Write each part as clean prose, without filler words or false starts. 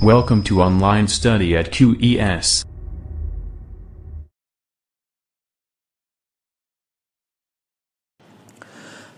Welcome to online study at QES.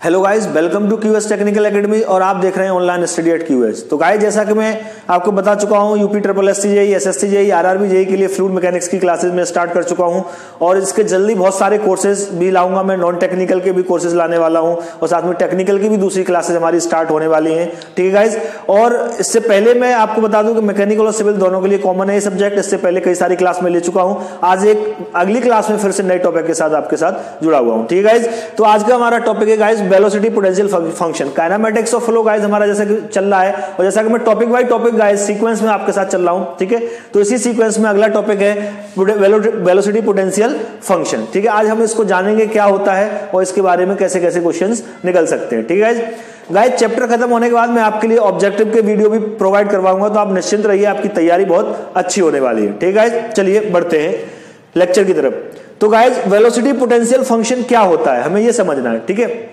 Hello guys, welcome to QS technical academy और आप देख रहे हैं ऑनलाइन स्टडी एट क्यूएस। तो गाइस, जैसा कि मैं आपको बता चुका हूं, UP triple SC JE, SSC JE, RRB JE के लिए फ्लूइड मैकेनिक्स की क्लासेस में स्टार्ट कर चुका हूं और इसके जल्दी बहुत सारे कोर्सेज भी लाऊंगा। मैं नॉन टेक्निकल के भी कोर्सेज लाने वाला हूं और साथ में टेक्निकल की भी दूसरी क्लासेज हमारी स्टार्ट होने वाली हैं। ठीक है गाइज, और इससे पहले मैं आपको बता दूं कि मैकेनिकल और सिविल दोनों के लिए कॉमन है ये सब्जेक्ट। इससे पहले कई सारी क्लास में ले चुका हूं। आज एक अगली क्लास में फिर से नए टॉपिक के साथ आपके साथ जुड़ा हुआ हूं। ठीक है गाइज, तो आज का हमारा टॉपिक है guys velocity potential function, kinematics of flow guys हमारा जैसा कि चल रहा है और जैसा कि मैं topic by topic guys sequence में आपके साथ चल रहा हूं। ठीक है, तो इसी सीक्वेंस में अगला टॉपिक है वेलोसिटी पोटेंशियल फंक्शन। ठीक है, आज हम इसको जानेंगे क्या होता है और इसके बारे में कैसे कैसे क्वेश्चंस निकल सकते हैं। ठीक है गाइस, चैप्टर खत्म होने के बाद मैं आपके लिए ऑब्जेक्टिव के वीडियो भी प्रोवाइड करवाऊंगा, तो आप निश्चिंत रहिए, आपकी तैयारी बहुत अच्छी होने वाली है। ठीक है गाइस, चलिए बढ़ते हैं लेक्चर की तरफ। तो गाइस, वेलोसिटी पोटेंशियल फंक्शन क्या होता है हमें यह समझना है। ठीक है,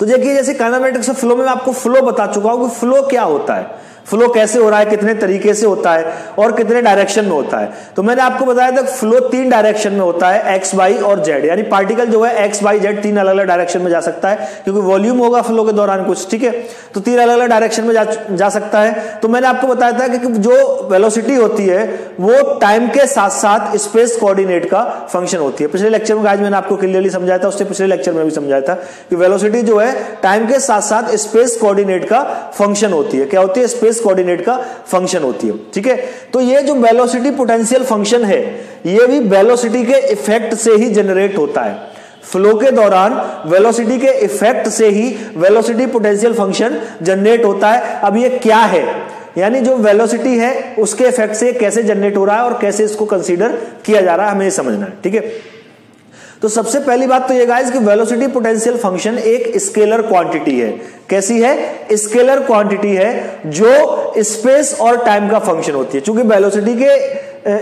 तो देखिए, जैसे काइनेमेटिक्स ऑफ फ्लो में मैं आपको फ्लो बता चुका हूं कि फ्लो क्या होता है, फ्लो कैसे हो रहा है, कितने तरीके से होता है और कितने डायरेक्शन में होता है। तो मैंने आपको बताया था फ्लो 3 डायरेक्शन में होता है, एक्स वाई और जेड, यानी पार्टिकल जो है एक्स वाई जेड 3 अलग अलग डायरेक्शन में जा सकता है, क्योंकि वॉल्यूम होगा फ्लो के दौरान कुछ। ठीक है, तो 3 अलग अलग डायरेक्शन में जा सकता है। तो मैंने आपको बताया था कि जो वेलोसिटी होती है वो टाइम के साथ साथ स्पेस कोऑर्डिनेट का फंक्शन होती है। पिछले लेक्चर में आज मैंने आपको क्लियरली समझाया था, उससे पिछले लेक्चर में भी समझाया था कि वेलोसिटी जो है टाइम के साथ साथ स्पेस कोऑर्डिनेट का फंक्शन होती है। क्या होती है? स्पेस कोऑर्डिनेट का फंक्शन होती है। ठीक है, तो ये जो वेलोसिटी पोटेंशियल फंक्शन है ये भी वेलोसिटी के इफेक्ट से ही जनरेट होता है। फ्लो के दौरान वेलोसिटी के इफेक्ट से ही वेलोसिटी पोटेंशियल फंक्शन जनरेट होता है। अब ये क्या है, यानी जो वेलोसिटी है उसके इफेक्ट से कैसे जनरेट हो रहा है और कैसे इसको कंसीडर किया जा रहा है, हमें ये समझना है। ठीक है, तो सबसे पहली बात तो ये गाइस कि वेलोसिटी पोटेंशियल फंक्शन एक स्केलर क्वांटिटी है। कैसी है? स्केलर क्वांटिटी है जो स्पेस और टाइम का फंक्शन होती है। चूंकि वेलोसिटी के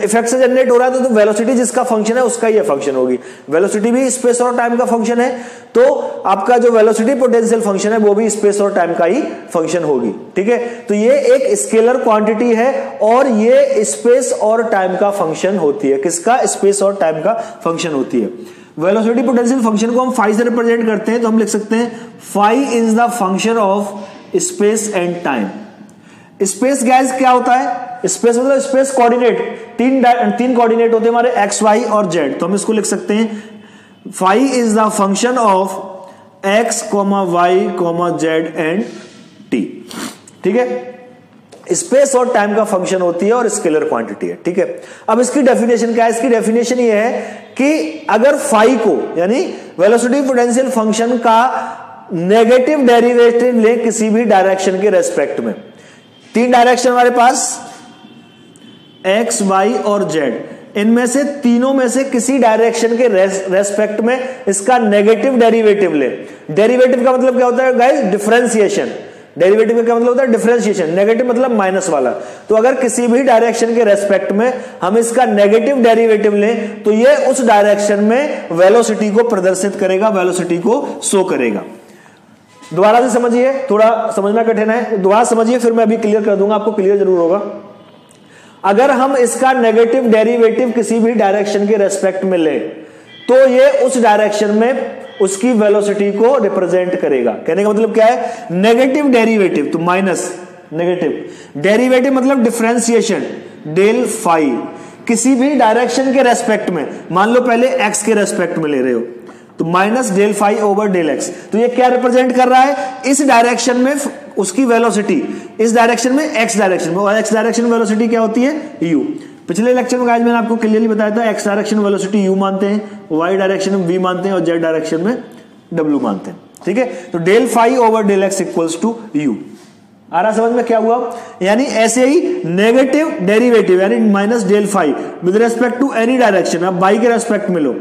इफेक्ट से जनरेट हो रहा है तो वेलोसिटी जिसका फंक्शन है उसका ही फंक्शन होगी। वेलोसिटी भी स्पेस और टाइम का फंक्शन है, तो आपका जो वेलोसिटी पोटेंशियल फंक्शन है वो भी स्पेस और टाइम का ही फंक्शन होगी। ठीक है, तो ये एक स्केलर क्वांटिटी है और ये स्पेस और टाइम का फंक्शन होती है। किसका? स्पेस और टाइम का फंक्शन होती है। वेलोसिटी पोटेंशियल फंक्शन को हम फाई से रिप्रेजेंट करते हैं, तो हम लिख सकते हैं phi is the function of space and time. Space गैस क्या होता है? स्पेस मतलब स्पेस कोऑर्डिनेट, तीन कोऑर्डिनेट होते हैं हमारे एक्स वाई और जेड, तो हम इसको लिख सकते हैं phi is the function of X Y Z and T. ठीक है, स्पेस और टाइम का फंक्शन होती है और स्केलर क्वांटिटी है। ठीक है, अब इसकी डेफिनेशन क्या है? इसकी डेफिनेशन ये है कि अगर फाई को, यानी वेलोसिटी पोटेंशियल फंक्शन का नेगेटिव डेरिवेटिव ले किसी भी डायरेक्शन के रेस्पेक्ट में, 3 डायरेक्शन हमारे पास एक्स वाई और जेड, इनमें से तीनों में से किसी डायरेक्शन के रेस्पेक्ट में इसका नेगेटिव डेरिवेटिव ले। डेरिवेटिव का मतलब क्या होता है गाइस? डिफरेंशिएशन। डेरिवेटिव का क्या मतलब होता है? डिफरेंशिएशन। नेगेटिव मतलब माइनस वाला। तो अगर किसी भी डायरेक्शन के रेस्पेक्ट में हम इसका नेगेटिव डेरिवेटिव लें तो ये उस डायरेक्शन में वेलोसिटी को प्रदर्शित करेगा, वेलोसिटी को शो करेगा। दोबारा से समझिए, थोड़ा समझना कठिन है, दोबारा समझिए फिर मैं अभी क्लियर कर दूंगा, आपको क्लियर जरूर होगा। अगर हम इसका नेगेटिव डेरिवेटिव किसी भी डायरेक्शन के रेस्पेक्ट में लें तो ये उस डायरेक्शन में उसकी वेलोसिटी को रिप्रेजेंट करेगा। कहने का मतलब क्या है? नेगेटिव डेरिवेटिव तो माइनस, नेगेटिव डेरिवेटिव मतलब डिफरेंशिएशन, डेल फाई किसी भी डायरेक्शन के रेस्पेक्ट में, मान लो पहले एक्स के रेस्पेक्ट में ले रहे हो तो minus del phi over del X. तो ये क्या रिप्रेजेंट कर रहा है? इस डायरेक्शन में उसकी वेलोसिटी, इस डायरेक्शन में एक्स डायरेक्शन में, और एक्स डायरेक्शन में वेलोसिटी क्या होती है? यू। पिछले लेक्चर में गाइस मैंने आपको क्लियरली बताया था एक्स डायरेक्शन में वेलोसिटी यू मानते हैं, वाई डायरेक्शन में वी मानते हैं और जेड डायरेक्शन में डब्ल्यू मानते हैं। ठीक है, तो del phi over del x equals to u. आ रहा समझ में क्या हुआ? यानी ऐसे ही नेगेटिव डेरिवेटिव यानी minus del phi with respect to any direction, आप वाई के रेस्पेक्ट में लो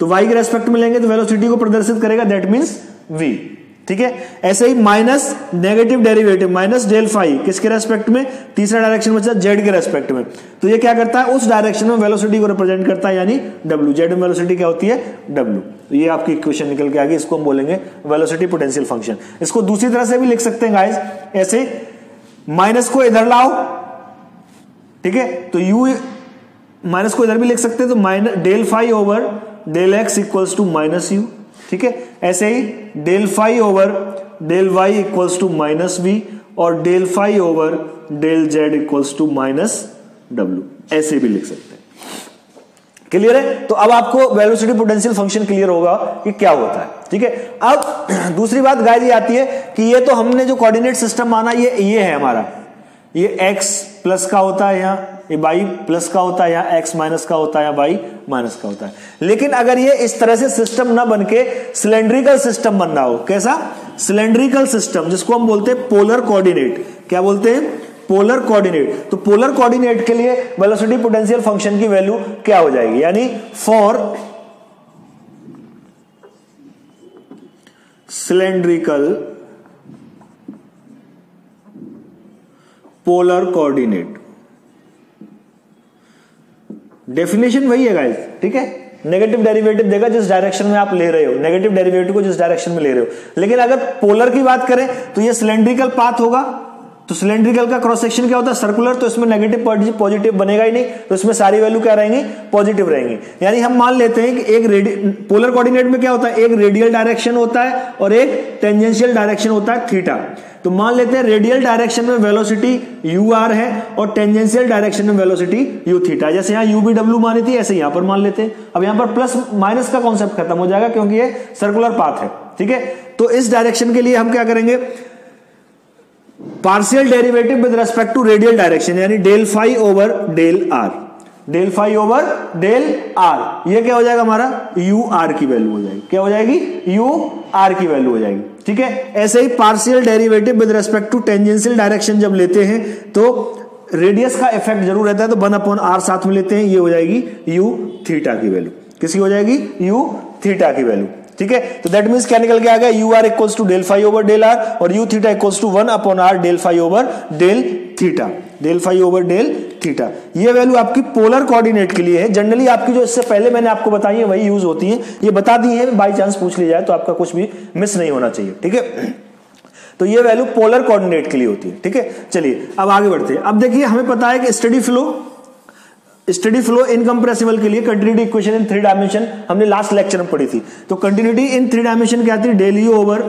तो वाई के रेस्पेक्ट में लेंगे तो वेलोसिटी को प्रदर्शित करेगा, दैट मींस वी। ठीक है, ऐसे ही minus negative derivative minus del phi किसके रेस्पेक्ट में? तीसरा डायरेक्शन में जेड के रेस्पेक्ट में, तो ये क्या करता है? उस डायरेक्शन में वेलोसिटी को रिप्रेजेंट करता है, यानी डब्ल्यू। जेड में वेलोसिटी क्या होती है? डब्ल्यू। तो ये आपकी इक्वेशन निकल के आ गई, इसको हम बोलेंगे वेलोसिटी पोटेंशियल फंक्शन। इसको दूसरी तरह से भी लिख सकते हैं गाइस, ऐसे माइनस को इधर लाओ ठीक है, तो u माइनस को इधर भी लिख सकते हैं, तो minus del phi over del x equals to minus u, ठीक है। ऐसे ही del phi over del y equals to minus v और del phi over del z equals to minus डब्ल्यू, ऐसे भी लिख सकते हैं। क्लियर है? तो अब आपको वेलोसिटी पोटेंशियल फंक्शन क्लियर होगा कि क्या होता है, ठीक है। अब दूसरी बात गाइस ये आती है कि ये तो हमने जो कोऑर्डिनेट सिस्टम माना ये है हमारा, ये x प्लस का होता है यहाँ, ये y प्लस का होता है यहाँ, x माइनस का होता है यहाँ, y माइनस का होता है। लेकिन अगर ये इस तरह से सिस्टम ना बनके सिलेंड्रिकल सिस्टम बनना हो, कैसा? सिलेंड्रिकल सिस्टम, जिसको हम बोलते हैं पोलर कोऑर्डिनेट। क्या बोलते हैं? Polar coordinate. तो पोलर कोऑर्डिनेट के लिए वेलोसिटी पोटेंशियल फंक्शन की वैल्यू क्या हो जाएगी? यानी for cylindrical polar coordinate, definition वही है गाइस, ठीक है। नेगेटिव डेरिवेटिव देगा जिस डायरेक्शन में आप ले रहे हो, नेगेटिव डेरिवेटिव को जिस डायरेक्शन में ले रहे हो। लेकिन अगर पोलर की बात करें तो ये सिलेंड्रिकल पाथ होगा, तो सिलेंड्रिकल का क्रॉस सेक्शन क्या होता है? सर्कुलर, तो इसमें नेगेटिव पॉजिटिव बनेगा ही नहीं, तो इसमें सारी वैल्यू क्या रहेंगी? पॉजिटिव रहेंगी। यानी हम मान लेते हैं कि एक पोलर कोऑर्डिनेट में क्या होता है? एक रेडियल डायरेक्शन होता है और एक टेंजेंशियल डायरेक्शन होता है थीटा। तो मान लेते हैं रेडियल डायरेक्शन में वेलोसिटी यू आर है और टेंजेंशियल डायरेक्शन में वेलोसिटी यू थीटा। जैसे यहाँ यू बी डब्ल्यू मानी थी, ऐसे यहां पर मान लेते हैं। अब यहां पर प्लस माइनस का कॉन्सेप्ट खत्म हो जाएगा क्योंकि ये सर्कुलर पाथ है, ठीक है। तो इस डायरेक्शन के लिए हम क्या करेंगे? Partial derivative with respect to radial direction, यानी del phi over del r, del phi over del r, ये क्या हो जाएगा हमारा? यू आर की वैल्यू हो जाएगी। क्या हो जाएगी? यू आर की वैल्यू हो जाएगी, ठीक है। ऐसे ही partial derivative with respect to tangential direction जब लेते हैं तो रेडियस का इफेक्ट जरूर रहता है, तो 1 r साथ में लेते हैं, ये हो जाएगी यू थीटा की वैल्यू। किसकी हो जाएगी? यू थीटा की वैल्यू, ठीक है। तो दैट मींस क्या निकल के आ गया? U r equals to del phi over del r और u theta equals to 1/r del phi over del theta, del phi over del theta. ये वैल्यू आपकी पोलर कोऑर्डिनेट के लिए है। जनरली आपकी जो इससे पहले मैंने आपको बताई है वही यूज होती है, ये बता दी है, बाई चांस पूछ ली जाए तो आपका कुछ भी मिस नहीं होना चाहिए, ठीक है। तो ये वैल्यू पोलर कोऑर्डिनेट के लिए होती है, ठीक है। चलिए अब आगे बढ़ते हैं। अब देखिए हमें पता है कि स्टेडी फ्लो इनकंप्रेसिबल के लिए कंटिन्यूटी इक्वेशन इन 3 डायमेंशन हमने लास्ट लेक्चर में पढ़ी थी। तो कंटिन्यूटी इन 3 डायमेंशन क्या थी? Del u over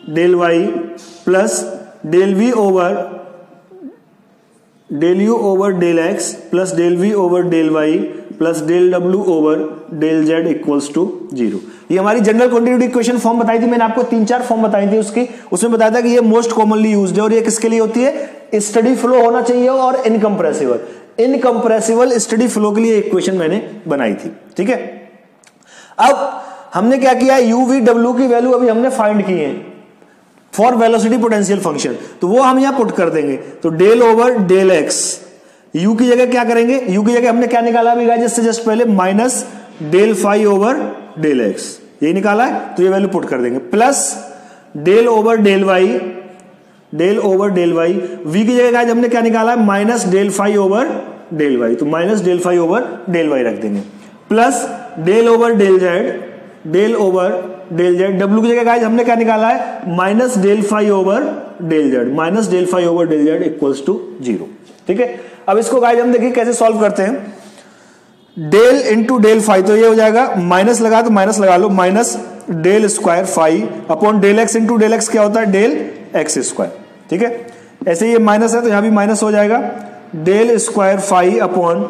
del y plus del v over del x plus del v over del y plus del डब्ल्यू over del z equals to 0। ये हमारी जनरल कंटिन्यूटी इक्वेशन फॉर्म बताई थी मैंने आपको, 3-4 form बताई थी उसकी। उसमें बताया था कि ये मोस्ट कॉमनली यूज्ड है और ये किसके लिए होती है? स्टेडी फ्लो होना चाहिए और इनकंप्रेसिबल स्टेडी फ्लो के लिए इक्वेशन मैंने बनाई थी, ठीक है। अब हमने क्या किया? यू वी डब्ल्यू की वैल्यू अभी हमने फाइंड की है फॉर वेलोसिटी पोटेंशियल फंक्शन, तो वो हम यहां पुट कर देंगे। तो del over del x, u की जगह क्या करेंगे? यू की जगह हमने क्या निकाला अभी गाइस इससे जस्ट पहले? Minus del phi over del x, ये निकाला है, तो ये वैल्यू पुट कर देंगे। Plus del over del y, v की जगह गाइस हमने क्या निकाला है? Minus del phi over del y, तो minus del phi over del y रख देंगे। Plus del over del z, डब्ल्यू की जगह गाइस हमने क्या निकाला है? Minus del phi over del z equals to 0, ठीक है। अब इसको गाइस हम देखिए कैसे सॉल्व करते हैं। डेल इंटू डेल फाई, तो ये हो जाएगा माइनस लगा तो माइनस लगा लो, minus del square phi upon del x into del x क्या होता है? डेल एक्स स्क्वायर, ठीक है। ऐसे ये माइनस है तो यहां भी माइनस हो जाएगा, del square phi upon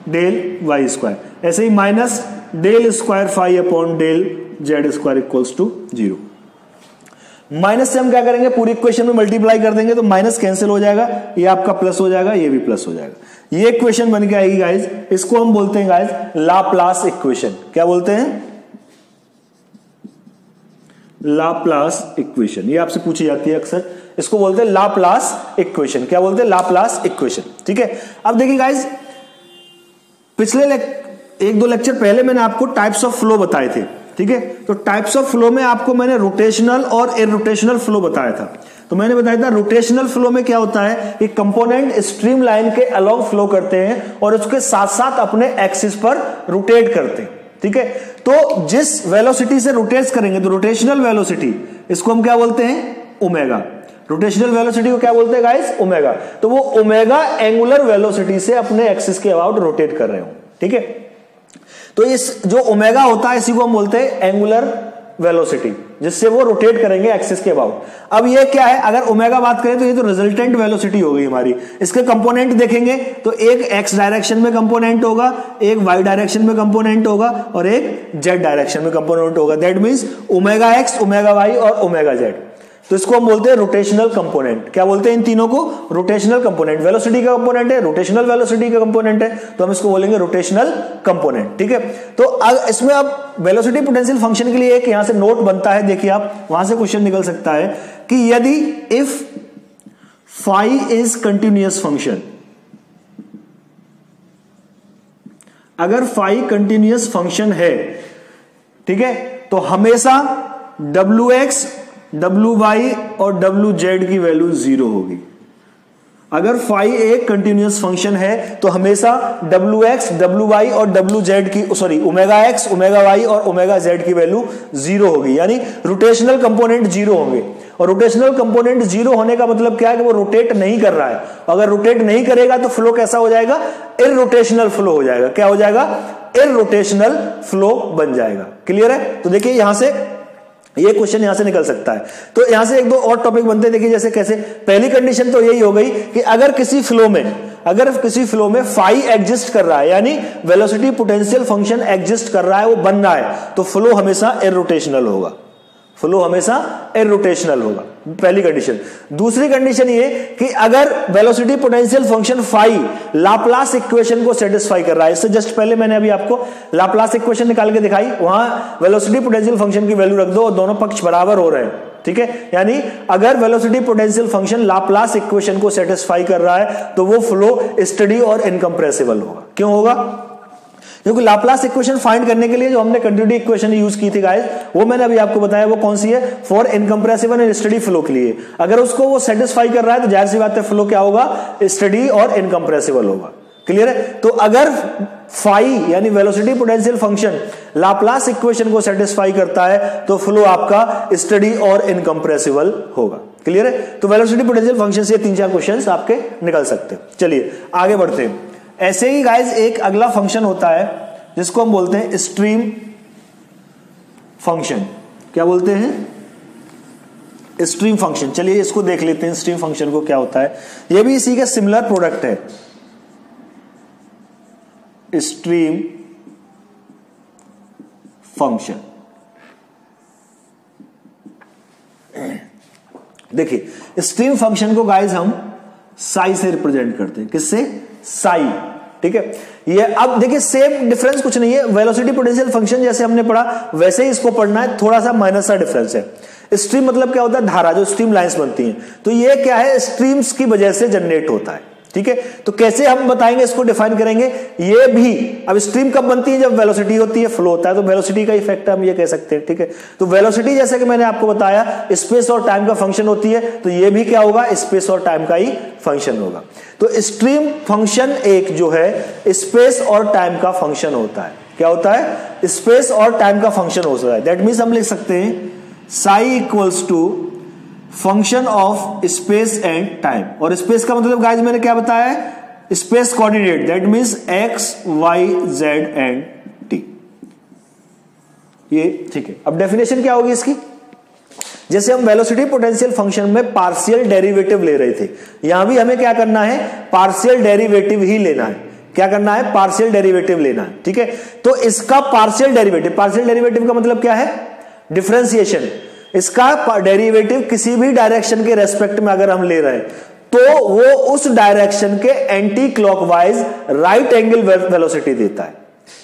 del y square. ऐसे ही minus del square phi upon del z square equals to 0। Minus से हम क्या करेंगे? पूरी इक्वेशन में मल्टीप्लाई कर देंगे तो माइनस कैंसिल हो जाएगा, ये आपका प्लस हो जाएगा, ये भी प्लस हो जाएगा। ये इक्वेशन बन के आएगी गाइज, इसको हम बोलते हैं गाइज लाप्लास इक्वेशन। क्या बोलते हैं? Laplace equation. ये आपसे पूछी जाती है अक्सर, इसको बोलते हैं लाप्लास इक्वेशन। क्या बोलते हैं? लाप्लास इक्वेशन, ठीक है। अब देखिए गाइज, पिछले 1-2 लेक्चर पहले मैंने आपको टाइप्स ऑफ फ्लो बताए थे, ठीक है। तो टाइप्स ऑफ फ्लो में आपको मैंने रोटेशनल और इरोटेशनल फ्लो बताया था। तो मैंने बताया था रोटेशनल फ्लो में क्या होता है कि कंपोनेंट स्ट्रीम लाइन के अलोंग फ्लो करते हैं और उसके साथ साथ अपने एक्सिस पर रोटेट करते हैं, ठीक है। तो जिस वेलोसिटी से रोटेट करेंगे तो रोटेशनल वेलोसिटी, इसको हम क्या बोलते हैं? ओमेगा। रोटेशनल वेलोसिटी को क्या बोलते हैं गाइस? ओमेगा। तो वो ओमेगा एंगुलर वेलोसिटी से अपने एक्सिस के अबाउट रोटेट कर रहे हो, ठीक है। तो इस जो ओमेगा होता है इसी को हम बोलते हैं एंगुलर वेलोसिटी, जिससे वो रोटेट करेंगे एक्सिस के अबाउट। अब ये क्या है, अगर ओमेगा बात करें तो ये तो रिजल्टेंट वेलोसिटी हो गई हमारी। इसके कंपोनेंट देखेंगे तो एक एक्स डायरेक्शन में कंपोनेंट होगा, एक वाई डायरेक्शन में कंपोनेंट होगा और एक जेड डायरेक्शन में कंपोनेंट होगा। That means omega x, omega y और ओमेगा जेड। तो इसको हम बोलते हैं रोटेशनल कंपोनेंट। क्या बोलते हैं इन तीनों को? Rotational component. वेलोसिटी का कंपोनेंट है, रोटेशनल वेलोसिटी का कंपोनेंट है, तो हम इसको बोलेंगे रोटेशनल कंपोनेंट, ठीक है। तो इसमें अब वेलोसिटी पोटेंशियल फंक्शन के लिए एक यहां से नोट बनता है, देखिए आप, वहां से क्वेश्चन निकल सकता है कि यदि if phi is continuous function, अगर फाई कंटिन्यूअस फंक्शन है, ठीक है, तो हमेशा wx, WY और WZ की वैल्यू 0 होगी। अगर फाई एक कंटिन्यूअस फंक्शन है तो हमेशा WX, WY और WZ की ओमेगा एक्स, ओमेगा वाई और ओमेगा जेड की वैल्यू 0 होगी, यानी रोटेशनल कंपोनेंट 0 होंगे। और रोटेशनल कंपोनेंट 0 होने का मतलब क्या है कि वो रोटेट नहीं कर रहा है। अगर रोटेट नहीं करेगा तो फ्लो कैसा हो जाएगा? इररोटेशनल फ्लो हो जाएगा। क्या हो जाएगा? इररोटेशनल फ्लो बन जाएगा। क्लियर है? तो देखिए यहां से ये क्वेश्चन यहां से निकल सकता है। तो यहां से एक दो और टॉपिक बनते हैं, देखिए जैसे कैसे। पहली कंडीशन तो यही हो गई कि अगर किसी फ्लो में फाई एग्जिस्ट कर रहा है, यानी वेलोसिटी पोटेंशियल फंक्शन एग्जिस्ट कर रहा है, वो बन रहा है, तो फ्लो हमेशा इररोटेशनल होगा। फ्लो हमेशा इररोटेशनल होगा, पहली कंडीशन। दूसरी कंडीशन ये कि अगर velocity potential function phi Laplace equation को सेटिस्फाई कर रहा है, इससे जस्ट पहले मैंने अभी आपको लाप्लास इक्वेशन निकाल के दिखाई, वहां वेलोसिटी पोटेंशियल फंक्शन की वैल्यू रख दो और दोनों पक्ष बराबर हो रहे हैं, ठीक है। यानी अगर velocity potential function Laplace equation को सेटिस्फाई कर रहा है तो वो फ्लो स्टडी और इनकंप्रेसिबल होगा। क्यों होगा? क्योंकि लाप्लास इक्वेशन फाइंड करने के लिए जो हमने कंटिन्यूटी इक्वेशन यूज की थी गाइस, वो मैंने अभी आपको बताया वो कौन सी है? For incompressible and steady flow के लिए। अगर उसको वो सेटिस्फाई कर रहा है तो जाहिर सी बात है फ्लो क्या होगा? स्टडी और इनकंप्रेसिबल होगा। क्लियर है? तो अगर फाई यानी velocity potential function Laplace equation को सेटिस्फाई करता है तो फ्लो आपका स्टडी और इनकंप्रेसिबल होगा। क्लियर है? तो वेलोसिटी पोटेंशियल फंक्शन से 3-4 क्वेश्चन आपके निकल सकते हैं। चलिए आगे बढ़ते हैं। ऐसे ही गाइज एक अगला फंक्शन होता है जिसको हम बोलते हैं स्ट्रीम फंक्शन। क्या बोलते हैं? Stream function. चलिए इसको देख लेते हैं, स्ट्रीम फंक्शन को क्या होता है। यह भी इसी का सिमिलर प्रोडक्ट है, स्ट्रीम फंक्शन। देखिए स्ट्रीम फंक्शन को गाइज हम साई से रिप्रेजेंट करते हैं। किससे? साई, ठीक है। ये अब देखिए सेम डिफरेंस कुछ नहीं है, वेलोसिटी पोटेंशियल फंक्शन जैसे हमने पढ़ा वैसे ही इसको पढ़ना है, थोड़ा सा माइनस सा डिफरेंस है। स्ट्रीम मतलब क्या होता है? धारा, जो स्ट्रीम लाइंस बनती हैं। तो ये क्या है? स्ट्रीम्स की वजह से जनरेट होता है, ठीक है। तो कैसे हम बताएंगे, इसको डिफाइन करेंगे। ये भी अब स्ट्रीम कब बनती है? जब वेलोसिटी होती है, फ्लो होता है, तो वेलोसिटी का इफेक्ट हम ये कह सकते हैं, ठीक है। तो वेलोसिटी जैसे कि मैंने आपको बताया स्पेस और टाइम का फंक्शन होती है, तो ये भी क्या होगा? स्पेस और टाइम का ही फंक्शन होगा। तो स्ट्रीम फंक्शन एक जो है स्पेस और टाइम का फंक्शन होता है। क्या होता है? स्पेस और टाइम का फंक्शन होता है। दैट मीन्स हम लिख सकते हैं psi equals to function of space and time. और स्पेस का मतलब गाइस मैंने क्या बताया है? Space coordinate, that means x Y Z and t. ये ठीक है। अब डेफिनेशन क्या होगी इसकी? जैसे हम वेलोसिटी पोटेंशियल फंक्शन में पार्शियल डेरिवेटिव ले रहे थे, यहां भी हमें क्या करना है? पार्शियल डेरिवेटिव ही लेना है। क्या करना है? पार्शियल डेरिवेटिव लेना है, ठीक है। तो इसका पार्शियल डेरिवेटिव का मतलब क्या है? डिफरेंशिएशन। इसका डेरिवेटिव किसी भी डायरेक्शन के रेस्पेक्ट में अगर हम ले रहे हैं तो वो उस डायरेक्शन के anti clockwise right angle velocity देता है।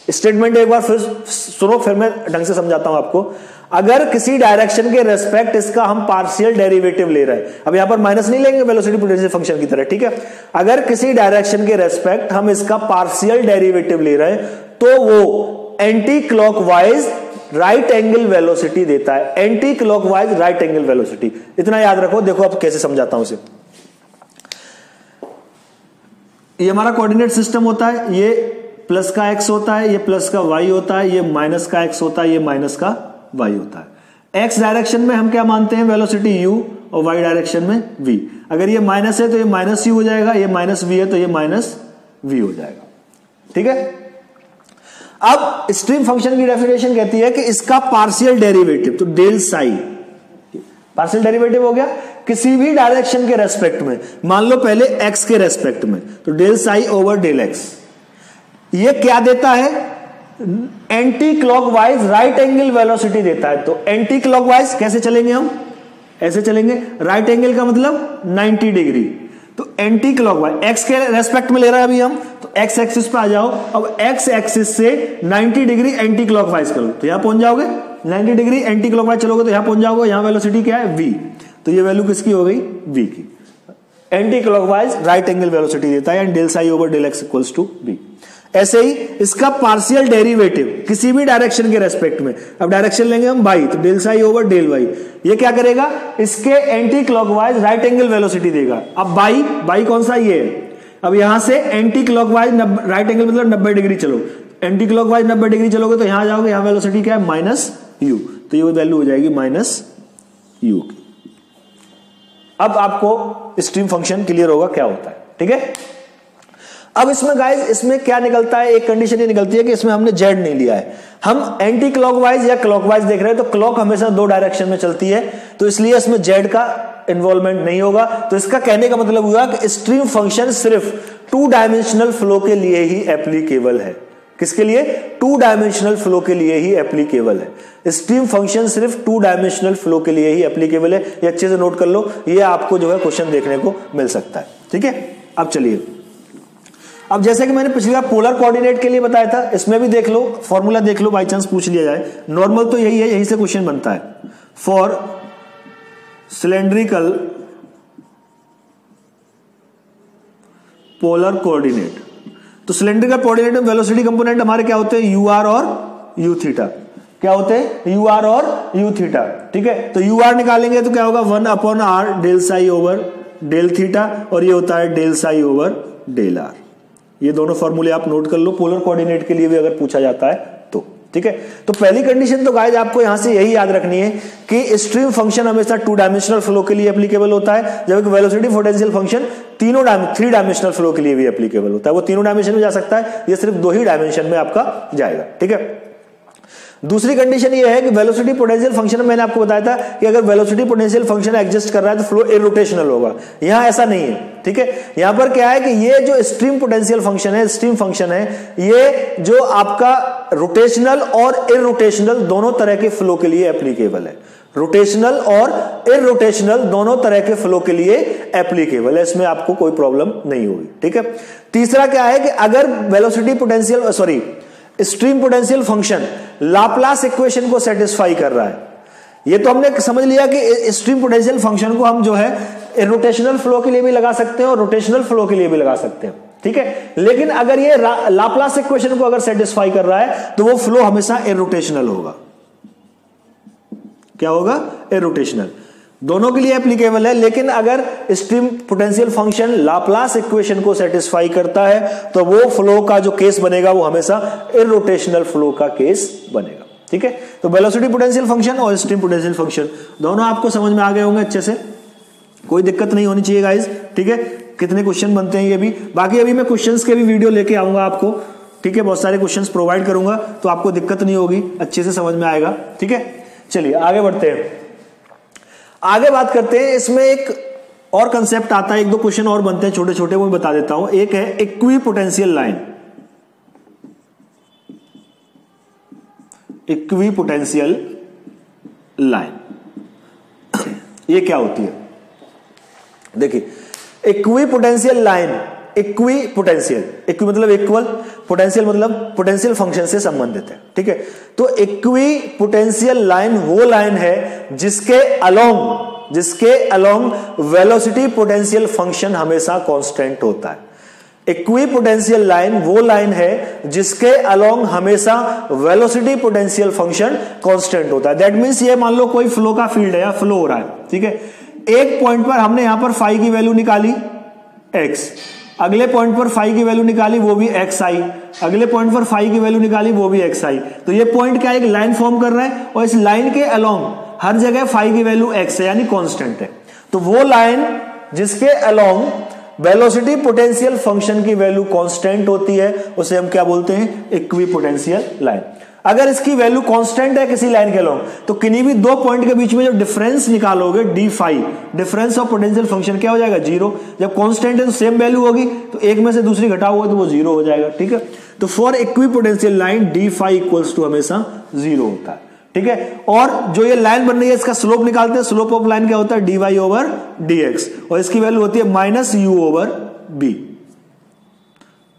स्टेटमेंट एक बार फिर सुनो, फिर मैं ढंग से समझाता हूं आपको। अगर किसी डायरेक्शन के रेस्पेक्ट इसका हम पार्शियल डेरिवेटिव ले रहे हैं, अब यहां पर माइनस नहीं लेंगे वेलोसिटी पोटेंशियल फंक्शन की तरह, ठीक है। अगर किसी डायरेक्शन के रेस्पेक्ट हम इसका पार्शियल डेरिवेटिव ले रहे हैं तो वो anti clockwise right angle velocity देता है। Anti clockwise right angle velocity, इतना याद रखो। देखो अब कैसे समझाता हूं इसे। ये हमारा कोऑर्डिनेट सिस्टम होता है, ये प्लस का एक्स होता है, ये प्लस का वाई होता है, ये माइनस का एक्स होता है, ये माइनस का वाई होता है। एक्स डायरेक्शन में हम क्या मानते हैं? वेलोसिटी u, और y डायरेक्शन में v। अगर ये माइनस है तो ये माइनस u हो जाएगा, ये माइनस v है तो ये माइनस v हो जाएगा। ठीक है, अब स्ट्रीम फंक्शन की डेफिनेशन कहती है कि इसका पार्शियल डेरिवेटिव, तो डेल साई पार्शियल डेरिवेटिव हो गया किसी भी डायरेक्शन के रेस्पेक्ट में, मान लो पहले x के रेस्पेक्ट में, तो del psi over del x। ये क्या देता है? Anti clockwise right angle velocity देता है। तो एंटी क्लॉकवाइज कैसे चलेंगे हम? ऐसे चलेंगे। राइट एंगल का मतलब 90 डिग्री। तो एंटी क्लॉकवाइज एक्स के रेस्पेक्ट में ले रहे हैं अभी हम, तो एक्स एक्सिस पे आ जाओ। अब एक्स एक्सिस से 90 डिग्री एंटी क्लॉकवाइज करो तो यहां पहुंच जाओगे। 90 डिग्री एंटी क्लॉकवाइज चलोगे तो यहां पहुंच जाओगे। यहां वेलोसिटी क्या है? v। तो ये वैल्यू किसकी हो गई? v की। Anti clockwise right angle velocity देता है, and del psi over del x equals to v। ऐसे ही इसका पार्शियल डेरिवेटिव किसी भी डायरेक्शन के रेस्पेक्ट में, अब डायरेक्शन लेंगे हम बाई, तो del psi over del y, ये क्या करेगा? इसके anti clockwise right angle velocity देगा। अब बाई कौन सा? ये है। अब यहां से एंटी क्लॉकवाइज राइट एंगल मतलब 90 डिग्री चलो, एंटी क्लॉकवाइज 90 डिग्री चलोगे तो यहां जाओगे, यहां वेलोसिटी क्या है? Minus you. तो ये वैल्यू हो जाएगी माइनस यू की। अब आपको स्ट्रीम फंक्शन क्लियर होगा क्या होता है। ठीक है, अब इसमें गाइस इसमें क्या निकलता है? एक कंडीशन ये निकलती है कि इसमें हमने जेड नहीं लिया है, हम एंटी क्लॉकवाइज या क्लॉकवाइज देख रहे हैं। तो क्लॉक हमेशा दो डायरेक्शन में चलती है, तो इसलिए इसमें जेड का इन्वॉल्वमेंट नहीं होगा। तो इसका कहने का मतलब हुआ कि स्ट्रीम फंक्शन सिर्फ 2 डायमेंशनल फ्लो के लिए ही एप्लीकेबल है। किसके लिए? 2 डायमेंशनल फ्लो के लिए ही एप्लीकेबल है। स्ट्रीम फंक्शन सिर्फ 2 डायमेंशनल फ्लो के लिए ही एप्लीकेबल है। ये अच्छे से नोट कर लो, ये आपको जो है क्वेश्चन देखने को मिल सकता है। ठीक है, अब चलिए, अब जैसे कि मैंने पिछली बार पोलर कोऑर्डिनेट के लिए बताया था, इसमें भी देख लो, फॉर्मूला देख लो, बाई चांस पूछ लिया जाए। नॉर्मल तो यही है, यही से क्वेश्चन बनता है। फॉर सिलेंड्रिकल पोलर कोऑर्डिनेट, तो सिलेंड्रिकल कोऑर्डिनेट में वेलोसिटी कंपोनेंट हमारे क्या होते हैं? यू आर और यू थीटा। क्या होते हैं? यू आर और यू थीटा। ठीक है, तो यू आर निकालेंगे तो क्या होगा? 1/r del psi over del theta, और ये होता है del psi over del r. ये दोनों फॉर्मूले आप नोट कर लो, पोलर कोऑर्डिनेट के लिए भी अगर पूछा जाता है तो। ठीक है, तो पहली कंडीशन तो गाइस आपको यहां से यही याद रखनी है कि स्ट्रीम फंक्शन हमेशा 2 डायमेंशनल फ्लो के लिए एप्लीकेबल होता है, जबकि velocity potential function 3 dimensional flow के लिए भी एप्लीकेबल होता है। वो तीनों डायमेंशन में जा सकता है, ये सिर्फ 2 ही डायमेंशन में आपका जाएगा। ठीक है, दूसरी कंडीशन ये है कि वेलोसिटी पोटेंशियल फंक्शन में मैंने आपको बताया था कि अगर वेलोसिटी पोटेंशियल फंक्शन एग्जिस्ट कर रहा है तो फ्लो इरोटेशनल होगा। यहां ऐसा नहीं है। ठीक है, यहां पर क्या है कि ये जो स्ट्रीम पोटेंशियल फंक्शन है, स्ट्रीम फंक्शन है, ये जो आपका रोटेशनल और इरोटेशनल दोनों तरह के फ्लो के लिए एप्लीकेबल है। रोटेशनल और इरोटेशनल दोनों तरह के फ्लो के लिए एप्लीकेबल है, इसमें आपको कोई प्रॉब्लम नहीं होगी। ठीक है, तीसरा क्या है कि अगर velocity potential stream potential function Laplace equation को सेटिस्फाई कर रहा है, ये तो हमने समझ लिया कि स्ट्रीम पोटेंशियल फंक्शन को हम जो है रोटेशनल फ्लो के लिए भी लगा सकते हैं और रोटेशनल फ्लो के लिए भी लगा सकते हैं। ठीक है, लेकिन अगर ये लाप्लास इक्वेशन को अगर सेटिस्फाई कर रहा है तो वो फ्लो हमेशा इरोटेशनल होगा। क्या होगा? इरोटेशनल। दोनों के लिए एप्लीकेबल है, लेकिन अगर stream potential function Laplace equation को सेटिस्फाई करता है तो वो फ्लो का जो केस बनेगा वो हमेशा इरोटेशनल फ्लो का केस बनेगा। ठीक है, तो वेलोसिटी पोटेंशियल फंक्शन और स्ट्रीम पोटेंशियल फंक्शन दोनों आपको समझ में आ गए होंगे अच्छे से, कोई दिक्कत नहीं होनी चाहिए गाइस। ठीक है, कितने क्वेश्चन बनते हैं ये भी, बाकी अभी मैं क्वेश्चंस के भी वीडियो लेके आऊंगा आपको। ठीक है, बहुत सारे क्वेश्चंस प्रोवाइड करूंगा तो आपको दिक्कत नहीं होगी, अच्छे से समझ में आएगा। ठीक है, चलिए आगे बढ़ते हैं, आगे बात करते हैं। इसमें एक और कंसेप्ट आता है, 1-2 क्वेश्चन और बनते हैं छोटे छोटे, वो मैं बता देता हूं। एक है इक्विपोटेंशियल लाइन। इक्विपोटेंशियल लाइन ये क्या होती है? देखिए, इक्विपोटेंशियल लाइन, इक्विपोटेंशियल, इक्वी मतलब इक्वल, पोटेंशियल मतलब पोटेंशियल फंक्शन से संबंधित है। ठीक है, तो इक्विपोटेंशियल लाइन वो लाइन है जिसके अलोंग वेलोसिटी पोटेंशियल फंक्शन हमेशा कांस्टेंट होता है। इक्विपोटेंशियल लाइन वो लाइन है जिसके अलोंग हमेशा वेलोसिटी पोटेंशियल फंक्शन कांस्टेंट होता है। दैट मींस ये मान लो कोई फ्लो का फील्ड है या फ्लो हो रहा है। ठीक है, एक पॉइंट पर हमने यहां पर फाई की वैल्यू निकाली x, अगले पॉइंट पर फाई की वैल्यू निकाली वो भी एक्स आई, अगले पॉइंट पर फाई की वैल्यू निकाली वो भी एक्स आई। तो ये पॉइंट क्या है? एक लाइन फॉर्म कर रहा है और इस लाइन के अलोंग हर जगह फाई की वैल्यू एक्स है, यानी कांस्टेंट है। तो वो लाइन जिसके अलोंग वेलोसिटी पोटेंशियल फंक्शन की वैल्यू कांस्टेंट होती है उसे हम क्या बोलते हैं, इक्विपोटेंशियल लाइन। अगर इसकी वैल्यू कांस्टेंट है किसी लाइन के अलोंग, तो किन्हीं भी दो पॉइंट के बीच में जो डिफरेंस निकालोगे d phi, difference of potential function क्या हो जाएगा, जीरो। जब कांस्टेंट है तो सेम वैल्यू होगी, तो एक में से दूसरी घटा हुआ तो वो जीरो हो जाएगा, ठीक है। तो for equipotential line d phi equals to हमेशा जीरो होता है, ठीक है। और जो ये लाइन बन रही है इसका स्लोप निकालते हैं, स्लोप ऑफ लाइन क्या होता है, d y over d x, और इसकी वैल्यू होती है minus u over b,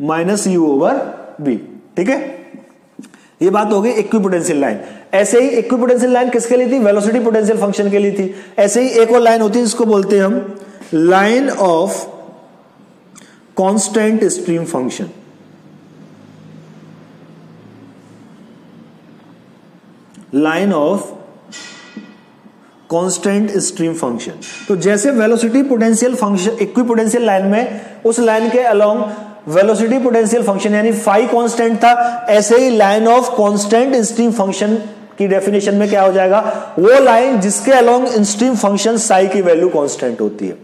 minus u over b, ठीक है। ये बात हो गई इक्विपोटेंशियल लाइन। ऐसे ही इक्विपोटेंशियल लाइन किसके लिए थी, वेलोसिटी पोटेंशियल फंक्शन के लिए थी। ऐसे ही एक और लाइन होती है जिसको बोलते हैं हम line of constant stream function. Line of constant stream function. तो जैसे velocity potential function equipotential line में उस लाइन के अलोंग वेलोसिटी पोटेंशियल फंक्शन यानी फाई कांस्टेंट था, ऐसे ही line of constant stream function की डेफिनेशन में क्या हो जाएगा, वो लाइन जिसके अलोंग स्ट्रीम फंक्शन साई की वैल्यू कांस्टेंट होती है।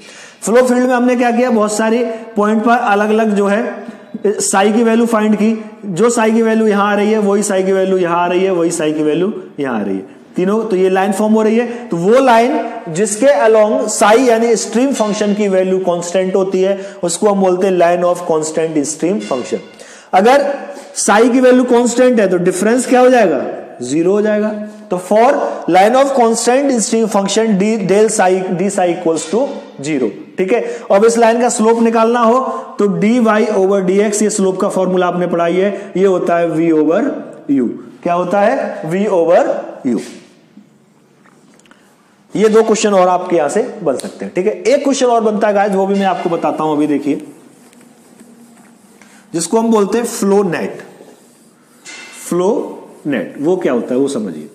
फ्लो फील्ड में हमने क्या किया, बहुत सारे पॉइंट पर अलग अलग जो है साई की वैल्यू फाइंड की। जो साई की वैल्यू यहां आ रही है वही साई की वैल्यू यहां आ रही है, वही साई की वैल्यू यहां आ रही है, तीनों। तो ये लाइन फॉर्म हो रही है। तो वो लाइन जिसके अलोंग साई यानी स्ट्रीम फंक्शन की वैल्यू कांस्टेंट होती है उसको हम बोलते हैं line of constant stream function. अगर साई की वैल्यू कांस्टेंट है तो डिफरेंस क्या हो जाएगा, जीरो हो जाएगा। तो for line of constant stream function d del psi d psi equals to zero, ठीक है। अब इस लाइन का स्लोप निकालना हो तो d y over d x, ये स्लोप का फॉर्मूला आपने पढ़ाई है, ये होता है वी ओवर यू। क्या होता है, वी ओवर यू। ये दो क्वेश्चन और आपके यहां से बन सकते हैं, ठीक है। एक क्वेश्चन और बनता है गाइस, वो भी मैं आपको बताता हूं अभी, देखिए, जिसको हम बोलते हैं फ्लो नेट। फ्लो नेट वो क्या होता है वो समझिए।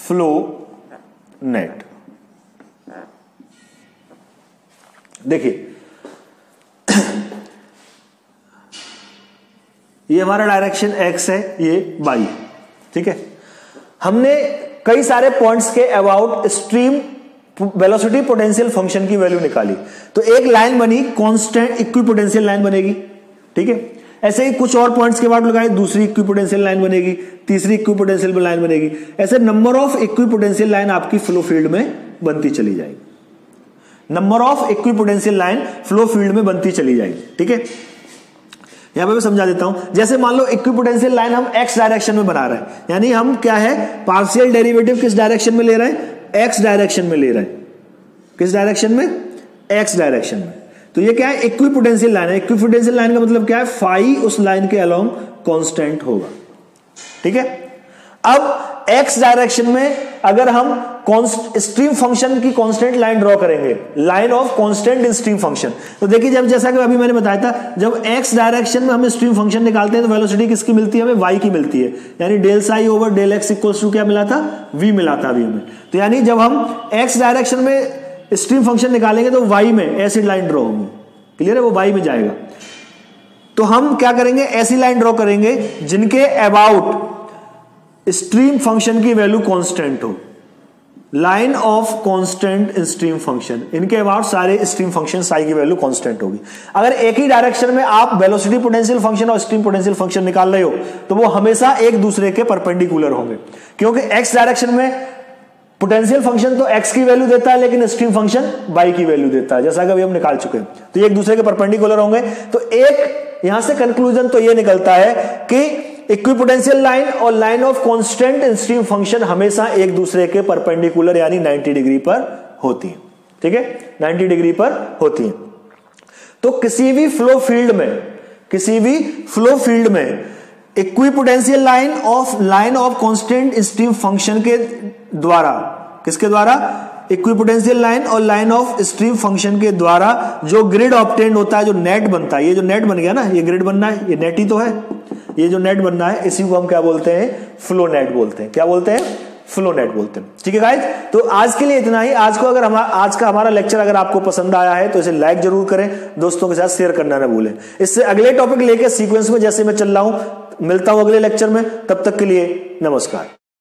फ्लो नेट, देखिए ये हमारा डायरेक्शन एक्स है, ये वाई, ठीक है। हमने कई सारे पॉइंट्स के about stream velocity potential function की वैल्यू निकाली। तो एक लाइन बनी कांस्टेंट इक्विपोटेंशियल लाइन बनेगी, ठीक है। ऐसे ही कुछ और पॉइंट्स के बाद लगाए दूसरी इक्विपोटेंशियल लाइन बनेगी, तीसरी इक्विपोटेंशियल लाइन बनेगी। ऐसे नंबर ऑफ इक्विपोटेंशियल लाइन आपकी फ्लो फील्ड में बनती चली जाएगी। Number of equipotential line flow field में बनती चली जाएगी, ठीक है। यहां पे मैं समझा देता हूं। जैसे मान लो इक्विपोटेंशियल लाइन हम एक्स डायरेक्शन में बना रहे हैं, यानी हम क्या है, पार्शियल डेरिवेटिव किस डायरेक्शन में ले रहे हैं, एक्स डायरेक्शन में ले रहे हैं। किस डायरेक्शन में, एक्स डायरेक्शन में। तो ये क्या है, इक्विपोटेंशियल लाइन है। इक्विपोटेंशियल लाइन का मतलब क्या है, फाई उस लाइन के अलोंग कांस्टेंट होगा, ठीक है। अब एक्स डायरेक्शन में अगर हम स्ट्रीम फंक्शन की कांस्टेंट लाइन ड्रॉ करेंगे, line of constant stream function, तो देखिए जब जैसा कि अभी मैंने बताया था, जब एक्स डायरेक्शन में हम स्ट्रीम फंक्शन निकालते हैं तो वेलोसिटी किसकी मिलती है, हमें वाई की मिलती है। यानी del psi over del x equals to क्या मिला था, वी मिला था अभी हमें। तो यानी जब हम एक्स डायरेक्शन में स्ट्रीम फंक्शन निकालेंगे तो वाई में ऐसी लाइन ड्रॉ होगी, क्लियर है, वो वाई में जाएगा। तो हम क्या करेंगे, ऐसी लाइन ड्रॉ करेंगे जिनके अबाउट स्ट्रीम फंक्शन की वैल्यू कांस्टेंट हो। Line of constant stream function, इनके अबाउट सारे स्ट्रीम फंक्शन साई की वैल्यू कांस्टेंट होगी। अगर एक ही डायरेक्शन में आप वेलोसिटी पोटेंशियल फंक्शन और स्ट्रीम पोटेंशियल फंक्शन निकाल रहे हो तो वो हमेशा एक दूसरे के परपेंडिकुलर होंगे, क्योंकि एक्स डायरेक्शन में पोटेंशियल फंक्शन तो एक्स की वैल्यू देता है लेकिन स्ट्रीम फंक्शन वाई की वैल्यू देता है, जैसा कि अभी हम निकाल चुके हैं। तो ये एक दूसरे के परपेंडिकुलर होंगे। तो एक यहां से कंक्लूजन तो ये निकलता है कि इक्विपोटेंशियल लाइन और line of constant stream function हमेशा एक दूसरे के परपेंडिकुलर यानी 90 डिग्री पर होती है, ठीक है, 90 डिग्री पर होती है। तो किसी भी फ्लो फील्ड में equipotential line of constant stream function के द्वारा, किसके द्वारा, इक्विपोटेंशियल लाइन और लाइन ऑफ स्ट्रीम फंक्शन के द्वारा जो ग्रिड ऑब्टेन्ड होता है, जो नेट बनता है, ये जो नेट बन गया ना, ये ग्रिड बनना है, ये नेट ही तो है, ये जो नेट बनना है इसी को हम क्या बोलते हैं, फ्लो नेट बोलते हैं। क्या बोलते हैं, फ्लो नेट बोलते हैं, ठीक है गाइस। तो आज के लिए इतना ही। आज का हमारा लेक्चर अगर आपको पसंद आया है तो इसे लाइक जरूर करें, दोस्तों के साथ शेयर करना ना भूलें। इससे अगले टॉपिक लेके सीक्वेंस में जैसे मैं चल रहा हूं, मिलता हूं अगले लेक्चर में, तब तक के लिए नमस्कार।